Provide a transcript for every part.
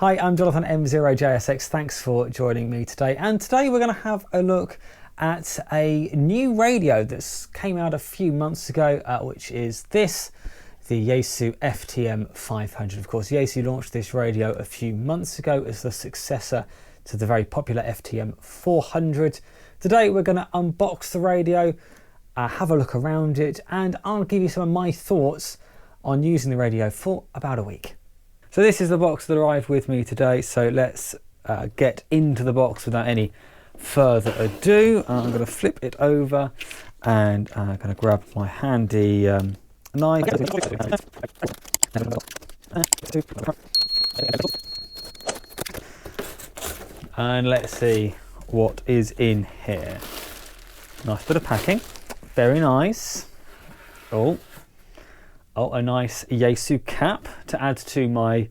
Hi, I'm Jonathan M0JSX. Thanks for joining me today. And today we're going to have a look at a new radio that's came out a few months ago, which is this, the Yaesu FTM-500. Of course, Yaesu launched this radio a few months ago as the successor to the very popular FTM-400. Today we're going to unbox the radio, have a look around it, and I'll give you some of my thoughts on using the radio for about a week. So this is the box that arrived with me today, so let's get into the box without any further ado. I'm going to flip it over and I'm going to grab my handy knife. And let's see what is in here. Nice bit of packing, very nice. Oh, a nice Yaesu cap to add to my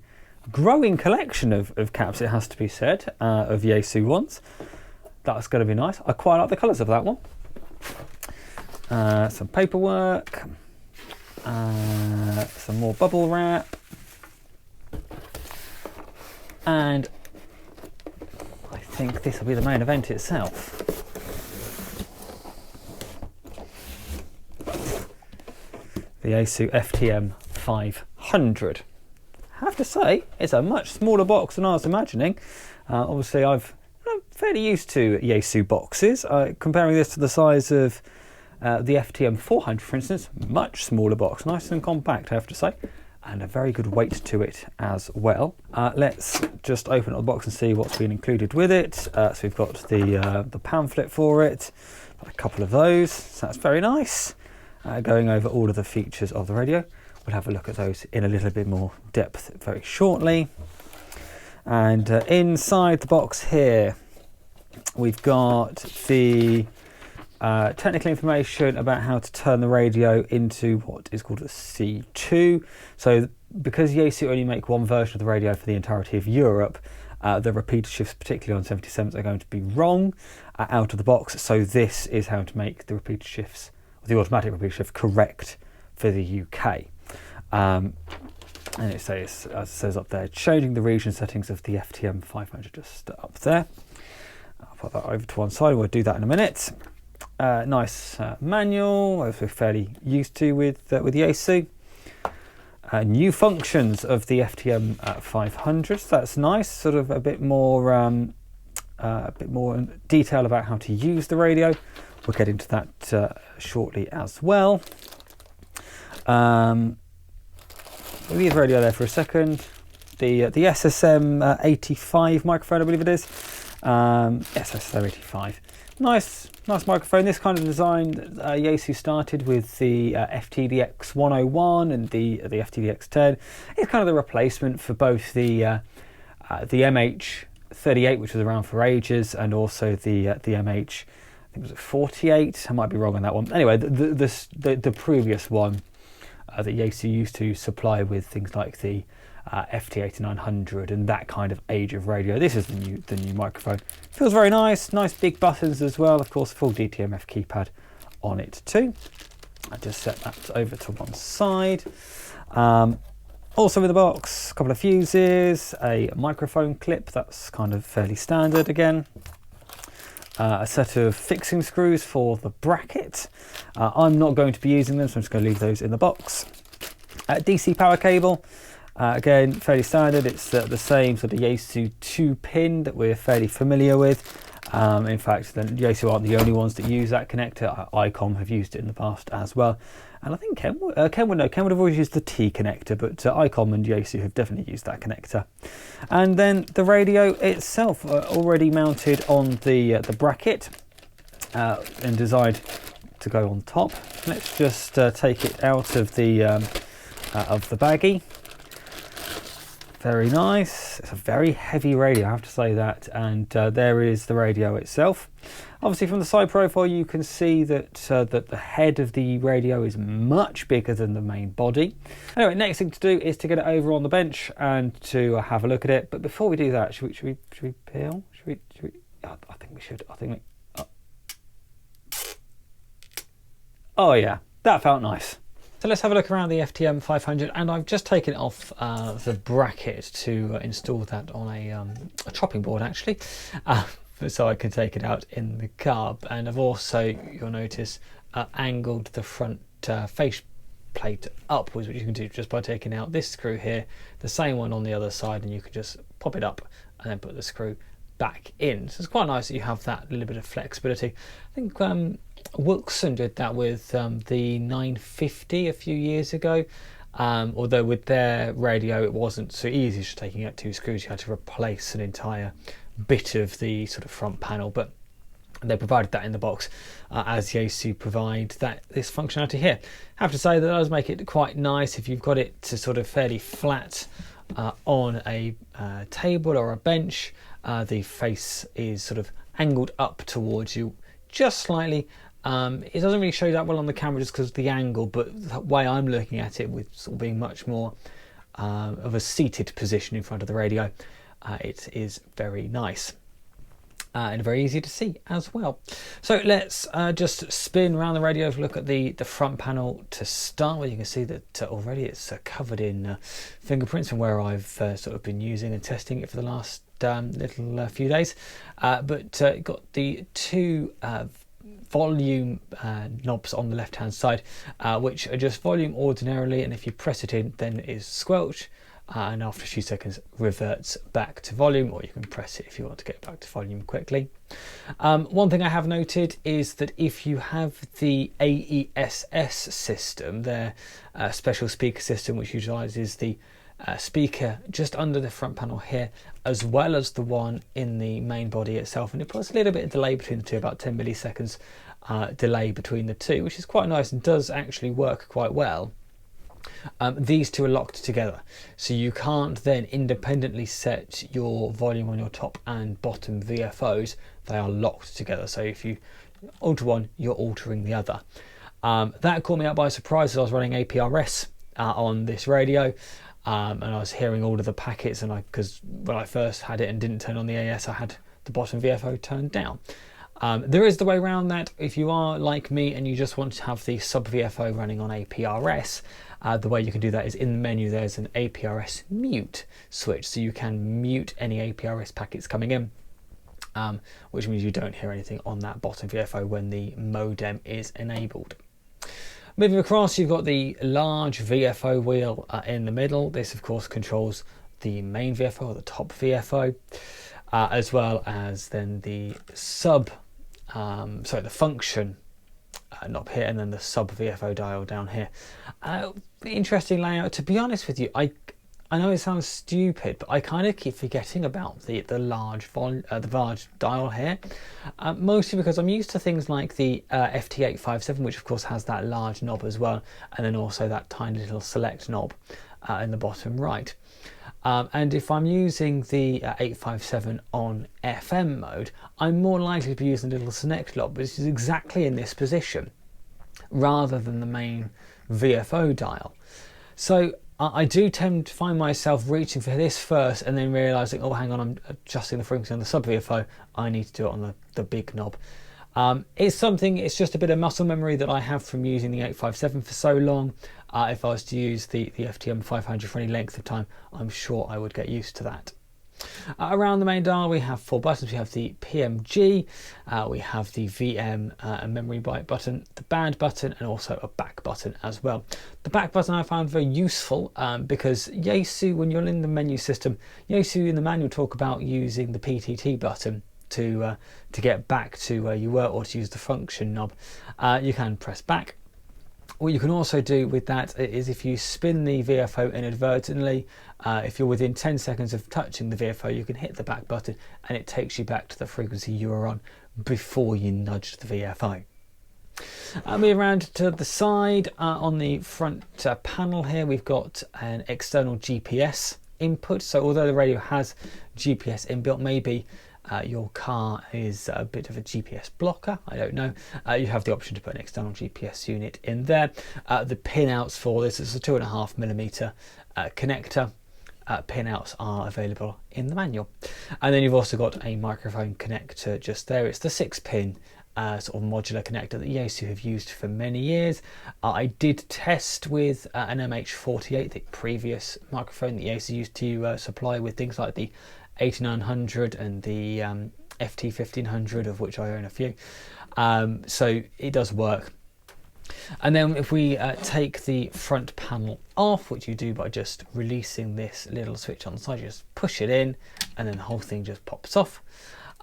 growing collection of caps, it has to be said, of Yaesu ones. That's going to be nice. I quite like the colours of that one. Some paperwork, some more bubble wrap, and I think this will be the main event itself. The Yaesu FTM-500. I have to say, it's a much smaller box than I was imagining. Obviously, I'm fairly used to Yaesu boxes. Comparing this to the size of the FTM-400, for instance, much smaller box, nice and compact, I have to say, and a very good weight to it as well. Let's just open up the box and see what's been included with it. So we've got the pamphlet for it, a couple of those, so that's very nice. Going over all of the features of the radio. We'll have a look at those in a little bit more depth very shortly. And inside the box here, we've got the technical information about how to turn the radio into what is called a C2. So because Yaesu only make one version of the radio for the entirety of Europe, the repeater shifts, particularly on 77s, are going to be wrong out of the box. So this is how to make the repeater shifts, the automatic repeater shift, correct for the UK. And it says, as it says up there, changing the region settings of the FTM-500, just up there. I'll put that over to one side, we'll do that in a minute. Nice manual, as we're fairly used to with Yaesu. New functions of the FTM-500, so that's nice, sort of a bit more detail about how to use the radio. We'll get into that shortly as well. We'll leave the radio there for a second. The SSM-85 microphone, I believe it is. Yes, SSM-85. Nice microphone. This kind of design, Yaesu started with the FTDX-101 and the FTDX-10. It's kind of the replacement for both the MH-38, which was around for ages, and also the MH, I think it was 48. I might be wrong on that one. Anyway, the previous one that Yaesu used to supply with things like the FT8900 and that kind of age of radio. This is the new microphone. Feels very nice. Nice big buttons as well. Of course, full DTMF keypad on it too. I just set that over to one side. Also in the box, a couple of fuses, a microphone clip. That's kind of fairly standard again. A set of fixing screws for the bracket. I'm not going to be using them, so I'm just going to leave those in the box. DC power cable, again, fairly standard. It's the same sort of Yaesu 2-pin that we're fairly familiar with. In fact, the Yaesu aren't the only ones that use that connector. ICOM have used it in the past as well. And I think Ken would have always used the T connector, but ICOM and Yaesu have definitely used that connector. And then the radio itself, already mounted on the bracket and designed to go on top. Let's just take it out of the baggie. Very nice. It's a very heavy radio, I have to say that. And there is the radio itself. Obviously, from the side profile, you can see that that the head of the radio is much bigger than the main body. Anyway, next thing to do is to get it over on the bench and to have a look at it. But before we do that, should we peel? Should we? I think we should. Oh yeah, that felt nice. So let's have a look around the FTM-500, and I've just taken it off the bracket to install that on a chopping board actually, so I can take it out in the car. And I've also, you'll notice, angled the front face plate upwards, which you can do just by taking out this screw here, the same one on the other side, and you can just pop it up and then put the screw back in. So it's quite nice that you have that little bit of flexibility. I think Wilson did that with the 950 a few years ago, although with their radio it wasn't so easy, just taking out two screws. You had to replace an entire bit of the sort of front panel, but they provided that in the box, as Yaesu provide this functionality here. I have to say that does make it quite nice if you've got it to sort of fairly flat on a table or a bench. The face is sort of angled up towards you just slightly. It doesn't really show that well on the camera just because of the angle, but the way I'm looking at it, with sort of being much more of a seated position in front of the radio, it is very nice. And very easy to see as well. So let's just spin around the radio, look at the front panel to start with. You can see that already it's covered in fingerprints from where I've sort of been using and testing it for the last little few days. But got the two volume knobs on the left hand side, which adjust volume ordinarily, and if you press it in then it is squelch. And after a few seconds reverts back to volume, or you can press it if you want to get back to volume quickly. One thing I have noted is that if you have the AESS system, their special speaker system, which utilises the speaker just under the front panel here, as well as the one in the main body itself, and it puts a little bit of delay between the two, about 10 milliseconds delay between the two, which is quite nice and does actually work quite well. These two are locked together, so you can't then independently set your volume on your top and bottom VFOs. They are locked together, so if you alter one, you're altering the other. That caught me out by surprise as I was running APRS on this radio, and I was hearing all of the packets, and because when I first had it and didn't turn on the AS, I had the bottom VFO turned down. There is the way around that. If you are like me and you just want to have the sub VFO running on APRS, the way you can do that is in the menu there's an APRS mute switch, so you can mute any APRS packets coming in, which means you don't hear anything on that bottom VFO when the modem is enabled. Moving across, you've got the large VFO wheel in the middle. This of course controls the main VFO or the top VFO, as well as then the the function knob here, and then the sub VFO dial down here. Interesting layout. To be honest with you, I know it sounds stupid, but I kind of keep forgetting about the large dial here, mostly because I'm used to things like the FT-857, which of course has that large knob as well, and then also that tiny little select knob in the bottom right. And if I'm using the 857 on FM mode, I'm more likely to be using the little select knob, which is exactly in this position, rather than the main VFO dial. So I do tend to find myself reaching for this first and then realising, oh hang on, I'm adjusting the frequency on the sub VFO, I need to do it on the big knob. It's just a bit of muscle memory that I have from using the 857 for so long. If I was to use the FTM-500 for any length of time, I'm sure I would get used to that. Around the main dial we have four buttons. We have the PMG, we have the VM memory byte button, the band button, and also a back button as well. The back button I found very useful because Yaesu, when you're in the menu system, Yaesu in the manual talk about using the PTT button to get back to where you were, or to use the function knob. You can press back. What you can also do with that is if you spin the VFO inadvertently, if you're within 10 seconds of touching the VFO, you can hit the back button and it takes you back to the frequency you were on before you nudged the VFO. Moving around to the side, on the front panel here, we've got an external GPS input. So although the radio has GPS inbuilt, maybe your car is a bit of a GPS blocker, I don't know. You have the option to put an external GPS unit in there. The pinouts for this is a 2.5mm connector. Pinouts are available in the manual. And then you've also got a microphone connector just there. It's the 6-pin sort of modular connector that Yaesu have used for many years. I did test with an MH48, the previous microphone that Yaesu used to supply with things like the 8900 and the FT-1500, of which I own a few. So it does work. And then if we take the front panel off, which you do by just releasing this little switch on the side, you just push it in and then the whole thing just pops off.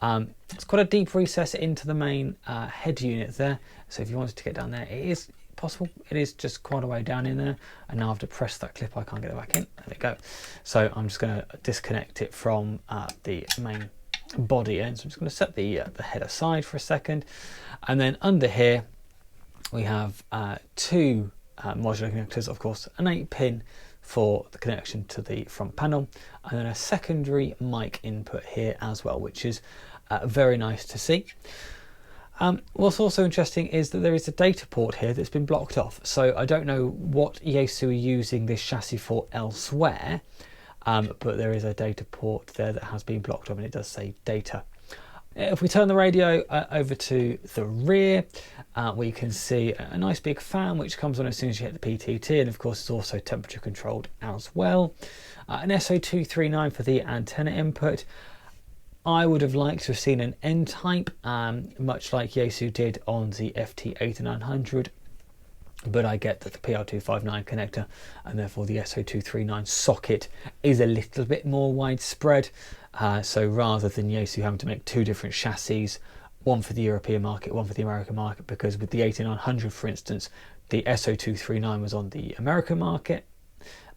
It's quite a deep recess into the main head unit there, so if you wanted to get down there, it is possible. It is just quite a way down in there, and now I've to press that clip, I can't get it back in. There we go. So I'm just going to disconnect it from the main body end. So I'm just going to set the head aside for a second, and then under here we have two modular connectors, of course, an 8-pin for the connection to the front panel, and then a secondary mic input here as well, which is very nice to see. What's also interesting is that there is a data port here that's been blocked off. So I don't know what Yaesu are using this chassis for elsewhere, but there is a data port there that has been blocked off, and it does say data. If we turn the radio over to the rear, we can see a nice big fan which comes on as soon as you hit the PTT, and of course it's also temperature controlled as well. An SO239 for the antenna input. I would have liked to have seen an N-type, much like Yaesu did on the FT-8900, but I get that the PR259 connector and therefore the SO239 socket is a little bit more widespread. So rather than Yaesu having to make two different chassis, one for the European market, one for the American market, because with the 8900, for instance, the SO239 was on the American market,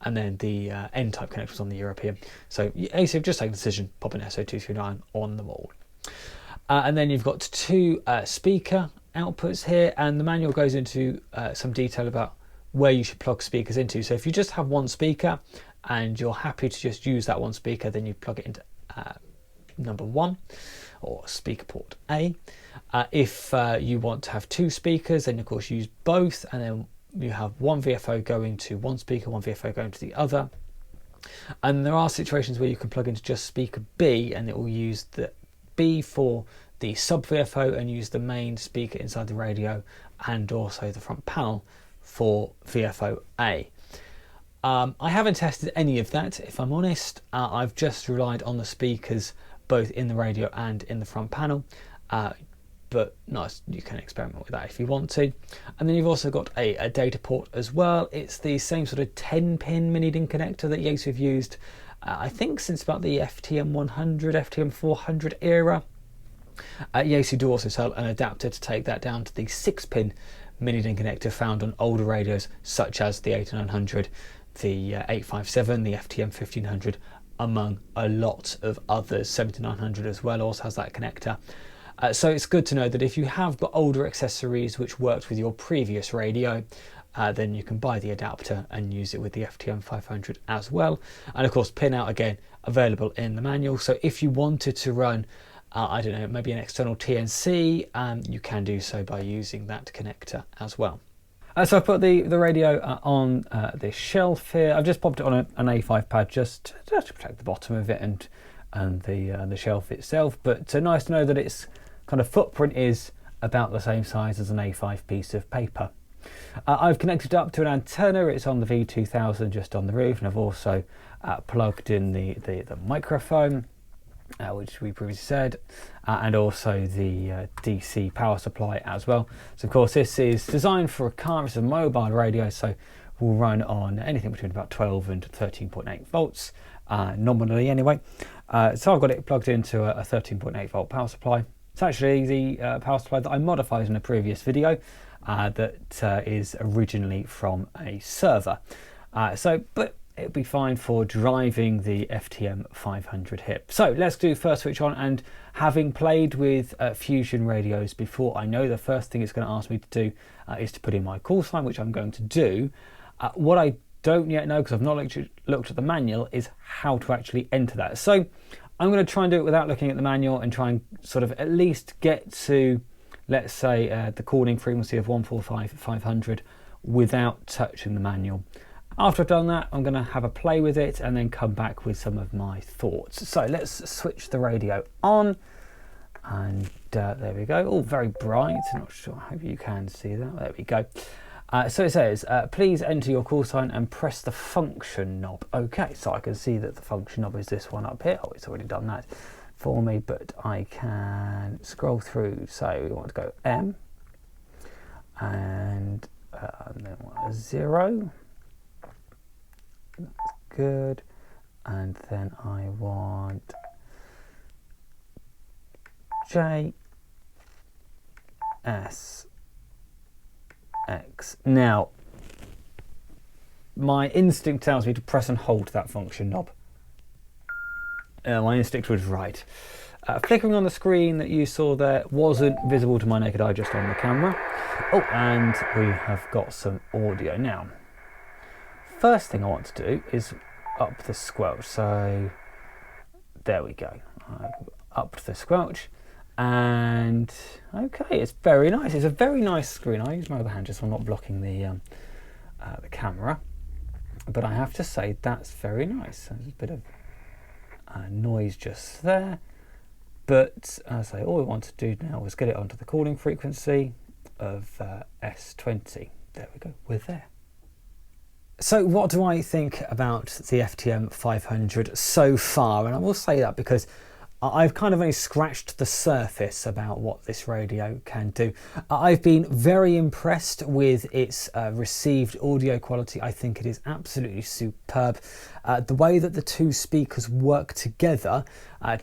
and then the N-type connector was on the European. So Yaesu have just taken the decision, pop an SO239 on the wall. And then you've got two speaker outputs here, and the manual goes into some detail about where you should plug speakers into. So if you just have one speaker and you're happy to just use that one speaker, then you plug it into number 1 or speaker port A. If you want to have two speakers, then of course use both, and then you have one VFO going to one speaker, one VFO going to the other. And there are situations where you can plug into just speaker B, and it will use the B for the sub VFO and use the main speaker inside the radio and also the front panel for VFO A. I haven't tested any of that, if I'm honest. I've just relied on the speakers both in the radio and in the front panel, but nice, you can experiment with that if you want to. And then you've also got a data port as well. It's the same sort of 10-pin mini DIN connector that Yaesu have used, I think since about the FTM-100, FTM-400 era. Yaesu do also sell an adapter to take that down to the 6-pin mini DIN connector found on older radios such as the 8900, the 857, the FTM-1500, among a lot of others. 7900 as well also has that connector. So it's good to know that if you have got older accessories which worked with your previous radio, then you can buy the adapter and use it with the FTM-500 as well. And of course, pin out again available in the manual. So if you wanted to run I don't know, maybe an external TNC, you can do so by using that connector as well. So I've put the radio on this shelf here. I've just popped it on an A5 pad just to protect the bottom of it and the shelf itself. But nice to know that its kind of footprint is about the same size as an A5 piece of paper. I've connected up to an antenna. It's on the V2000 just on the roof, and I've also plugged in the microphone, which we previously said, and also the DC power supply as well. So of course this is designed for a car. It's a mobile radio, so will run on anything between about 12 and 13.8 volts nominally anyway. So I've got it plugged into a 13.8 volt power supply. It's actually the power supply that I modified in a previous video that is originally from a server. But it'll be fine for driving the FTM-500 hip. So let's do first switch on, and having played with Fusion radios before, I know the first thing it's going to ask me to do is to put in my call sign, which I'm going to do. What I don't yet know, because I've not looked at the manual, is how to actually enter that. So I'm going to try and do it without looking at the manual and try and sort of at least get to, let's say, the calling frequency of 145-500 without touching the manual. After I've done that, I'm going to have a play with it and then come back with some of my thoughts. So let's switch the radio on, And there we go, all very bright. Not sure, I hope you can see that. There we go. So it says, please enter your call sign and press the function knob. Okay, so I can see that the function knob is this one up here. Oh, it's already done that for me, but I can scroll through. So we want to go M, and then 0. That's good. And then I want J, S, X. Now, my instinct tells me to press and hold that function knob. My instinct was right. Flickering on the screen that you saw there wasn't visible to my naked eye, just on the camera. Oh, and we have got some audio now. First thing I want to do is up the squelch. So there we go. I upped the squelch, and okay, it's very nice. It's a very nice screen. I use my other hand just so I'm not blocking the camera, but I have to say that's very nice. There's a bit of noise just there, but as I say, all we want to do now is get it onto the calling frequency of S20. There we go, we're there. So what do I think about the FTM-500 so far? And I will say that because I've kind of only scratched the surface about what this radio can do. I've been very impressed with its received audio quality. I think it is absolutely superb. The way that the two speakers work together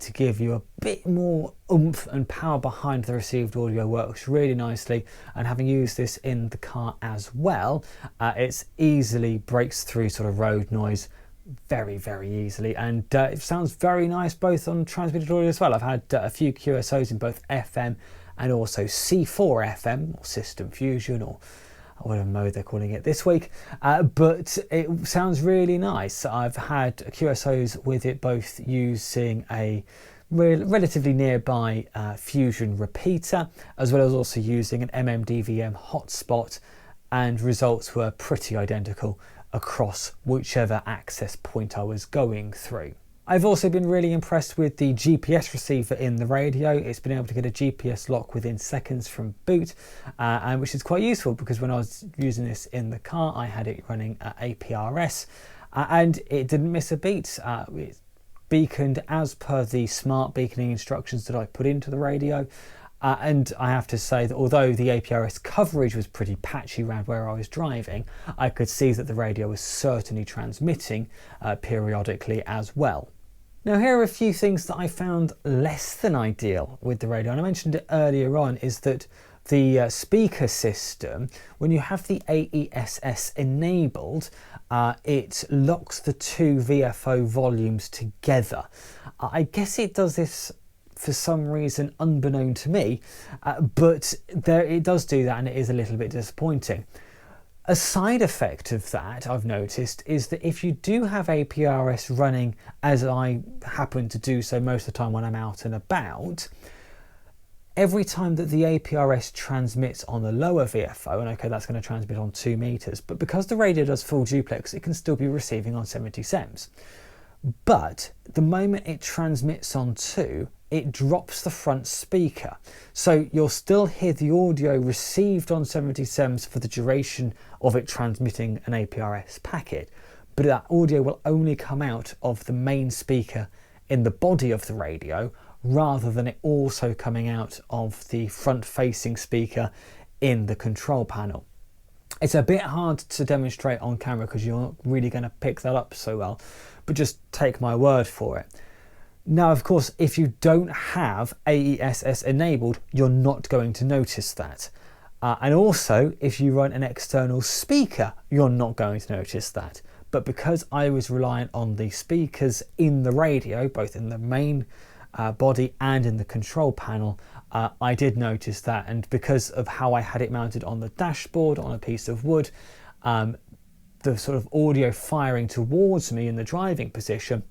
to give you a bit more oomph and power behind the received audio works really nicely. And having used this in the car as well, it easily breaks through sort of road noise very, very easily, and it sounds very nice both on transmitted audio as well. I've had a few QSOs in both FM and also C4 FM, or System Fusion, or whatever mode they're calling it this week, but it sounds really nice. I've had QSOs with it both using a relatively nearby Fusion repeater, as well as also using an MMDVM hotspot, and results were pretty identical across whichever access point I was going through. I've also been really impressed with the GPS receiver in the radio. It's been able to get a GPS lock within seconds from boot, and which is quite useful because when I was using this in the car, I had it running at APRS, and it didn't miss a beat. It beaconed as per the smart beaconing instructions that I put into the radio. And I have to say that although the APRS coverage was pretty patchy around where I was driving, I could see that the radio was certainly transmitting periodically as well. Now, here are a few things that I found less than ideal with the radio, and I mentioned it earlier on, is that the speaker system, when you have the AESS enabled, it locks the two VFO volumes together. I guess it does this for some reason unbeknown to me, but it does do that, and it is a little bit disappointing. A side effect of that I've noticed is that if you do have APRS running, as I happen to do so most of the time when I'm out and about, every time that the APRS transmits on the lower VFO, and okay, that's going to transmit on 2 meters, but because the radio does full duplex, it can still be receiving on 70 SEMS. But the moment it transmits on 2, it drops the front speaker. So you'll still hear the audio received on 70 SEMS for the duration of it transmitting an APRS packet, but that audio will only come out of the main speaker in the body of the radio, rather than it also coming out of the front-facing speaker in the control panel. It's a bit hard to demonstrate on camera because you're not really going to pick that up so well, but just take my word for it. Now, of course, if you don't have AESS enabled, you're not going to notice that. And also, if you run an external speaker, you're not going to notice that. But because I was reliant on the speakers in the radio, both in the main body and in the control panel, I did notice that. And because of how I had it mounted on the dashboard on a piece of wood, the sort of audio firing towards me in the driving position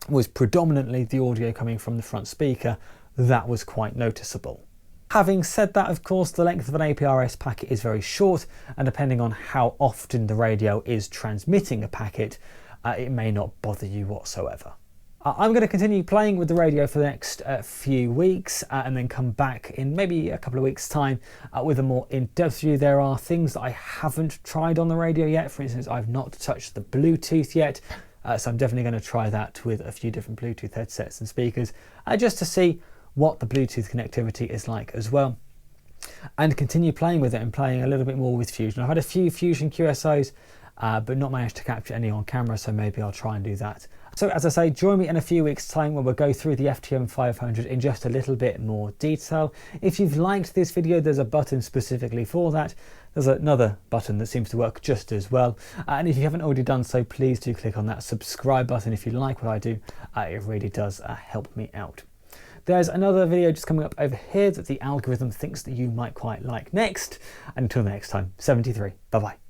was predominantly the audio coming from the front speaker. That was quite noticeable. Having said that, of course, the length of an APRS packet is very short, and depending on how often the radio is transmitting a packet, it may not bother you whatsoever. I'm going to continue playing with the radio for the next few weeks and then come back in maybe a couple of weeks' time with a more in-depth view. There are things that I haven't tried on the radio yet. For instance, I've not touched the Bluetooth yet, so I'm definitely going to try that with a few different Bluetooth headsets and speakers just to see what the Bluetooth connectivity is like as well, and continue playing with it and playing a little bit more with Fusion. I've had a few Fusion QSOs but not managed to capture any on camera, so maybe I'll try and do that. So as I say, join me in a few weeks' time when we'll go through the FTM-500 in just a little bit more detail. If you've liked this video, there's a button specifically for that. There's another button that seems to work just as well. And if you haven't already done so, please do click on that subscribe button if you like what I do. It really does help me out. There's another video just coming up over here that the algorithm thinks that you might quite like next. And until next time, 73. Bye-bye.